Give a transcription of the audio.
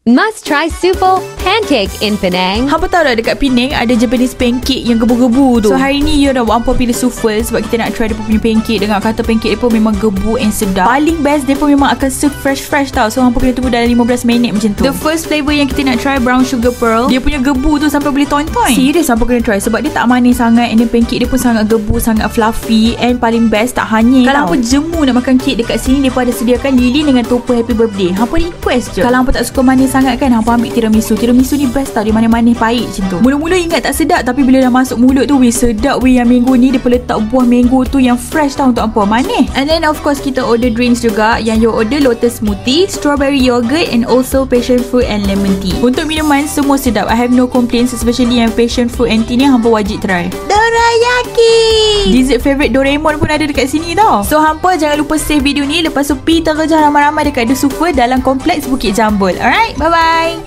Must try Supo pancake in Penang. Hampa tahu tak dekat Penang ada Japanese pancake yang gebu-gebu tu. So hari ni you dah hampa pilih Sufel sebab kita nak try dia punya pancake. Dengar kata pancake dia pun memang gebu and sedap. Paling best dia pun memang akan serve fresh tau. So hampa kena tunggu dalam 15 minit macam tu. The first flavour yang kita nak try brown sugar pearl. Dia punya gebu tu sampai boleh toin-toin. Serius hampa kena try sebab dia tak manis sangat and then pancake dia pun sangat gebu, sangat fluffy and paling best tak hanyir. Kalau hampa jemu nak makan kek dekat sini, mereka ada sediakan lilin dengan topper happy birthday. Hampa request je. Kalau hampa tak suka manis sangat kan, hampa ambil tiramisu. Tiramisu ni best tau. Dia manis-manis pahit macam tu. Mula-mula ingat tak sedap, tapi bila dah masuk mulut tu, weh sedap weh. Yang mango ni dia letak buah mango tu yang fresh tau untuk hampa, manis. And then of course kita order drinks juga. Yang you order lotus smoothie, strawberry yogurt and also passion fruit and lemon tea. Untuk minuman semua sedap. I have no complaints, especially yang passion fruit and tea ni hampa wajib try. Dorayaki! Dessert favorite Doraemon pun ada dekat sini tau. So hampa jangan lupa save video ni. Lepas tu pergi terjah ramai-ramai dekat The Super dalam kompleks Bukit Jambul. Alright, bye-bye.